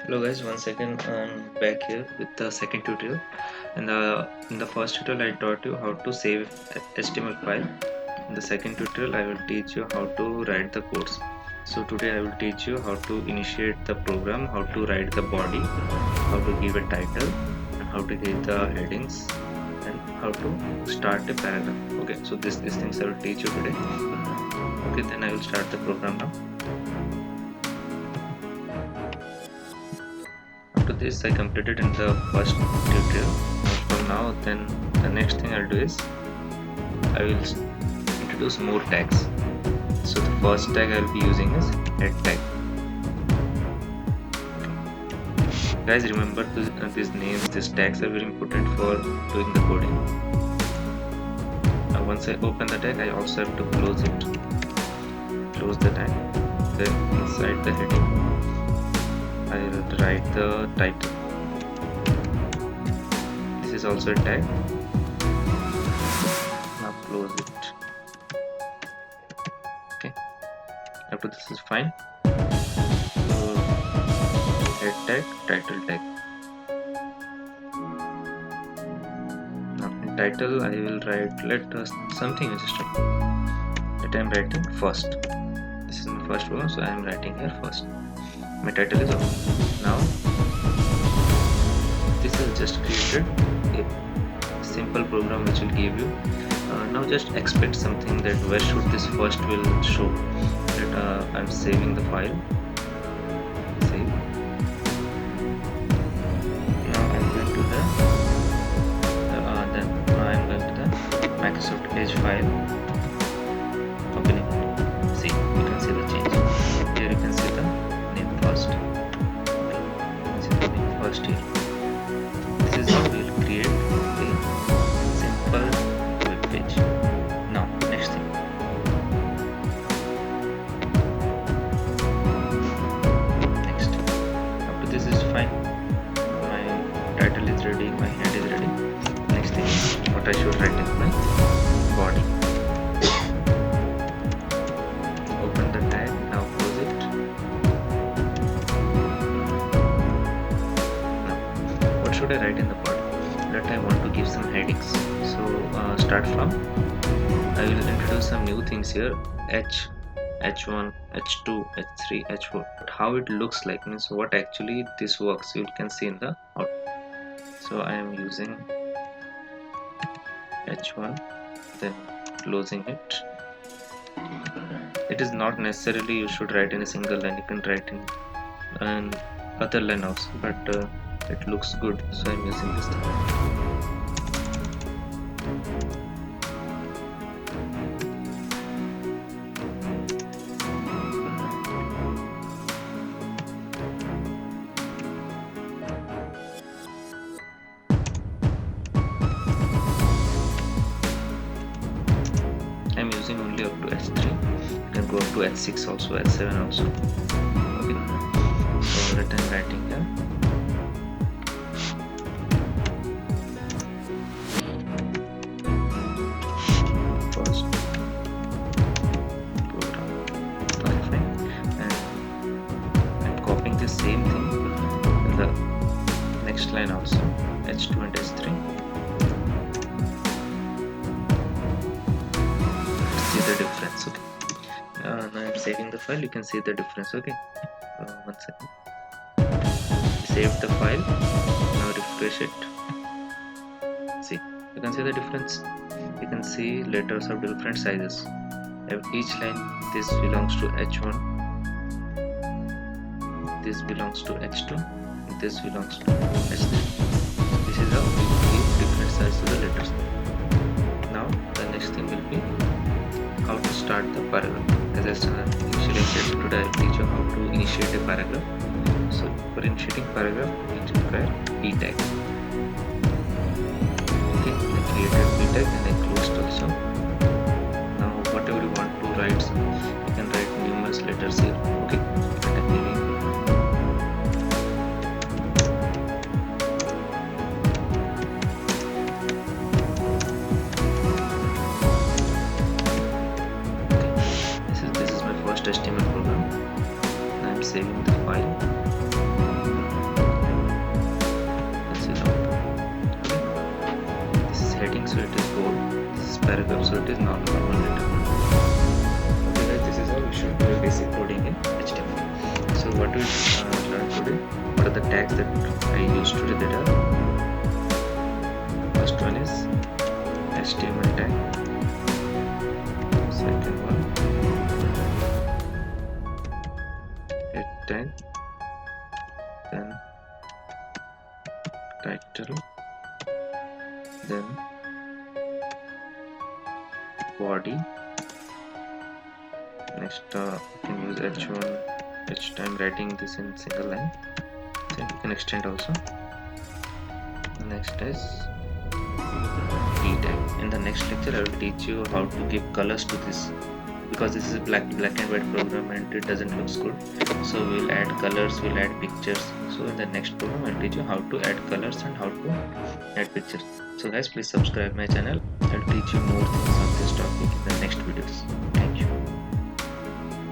Hello guys, once again I'm back here with the second tutorial. In the first tutorial I taught you how to save HTML file. In the second tutorial I will teach you how to write the codes. So today I will teach you how to initiate the program, how to write the body, how to give a title, and how to give the headings, and how to start a paragraph. Okay, so these things I will teach you today. Okay, then I will start the program now. After this I completed in the first tutorial. From now then the next thing I'll do is I will introduce more tags. So the first tag I'll be using is head tag. Guys, remember these names, these tags are very important for doing the coding. Once I open the tag I also have to close it. Close the tag. Then inside the heading I will write the title. This is also a tag. Now close it. Okay. After this is fine. So head tag, title tag. Now in title I will write something interesting. That I am writing first. This is my first one, so I am writing here first. My title is off. Now this is just created a simple program which will give you now just expect something that where should this first will show that I'm saving the file. Save. Now I'm going to the Microsoft Edge file. Opening. See, you can see the change. Here you can see the name first. See the name first here. This is how we will create a simple web page. Now, next thing. Next. After this is fine. My title is ready, my head is ready. Next thing is what I should write in my body. Open the tag, now close it. Now, what should I write in the body? That I want to give some headings. So start from, I will introduce some new things here. H1, H2, H3, H4. But how it looks like means what actually this works you can see in the output. So I am using H1, then closing it. It is not necessarily you should write in a single line, you can write in an other line also, but it looks good, so I'm using this thing. I'm using only up to H3. You can go up to H6 also, H7 also. Okay. So that I'm writing here. First program. Okay, fine. And I'm copying the same thing in the next line also. H2 and H3. The difference. Okay, now I'm saving the file. You can see the difference. Okay, 1 second. Save the file. Now refresh it. See, you can see the difference. You can see letters of different sizes. Each line, this belongs to H1, this belongs to H2, this belongs to H3. This is how we give different sizes to the letters. Now the next thing will be how to start the paragraph. As I initially said, today I will teach you how to initiate a paragraph. So for initiating paragraph, we require p tag. Okay, I created p tag and I closed also. Now whatever you want to write, you can write numerous letters here. Okay, I'm giving. HTML program. I am saving the file. learn today. What are the tags that I use today? That are, first one is HTML tag, second one head tag, then title, then body. Next you can use h1, h time writing this in single line, so you can extend also. Next is t tag. In the next lecture I will teach you how to give colors to this, because this is a black and white program and it doesn't look good, so we'll add colors, we'll add pictures. So in the next program I'll teach you how to add colors and how to add pictures. So guys, please subscribe my channel. I'll teach you more things on this topic.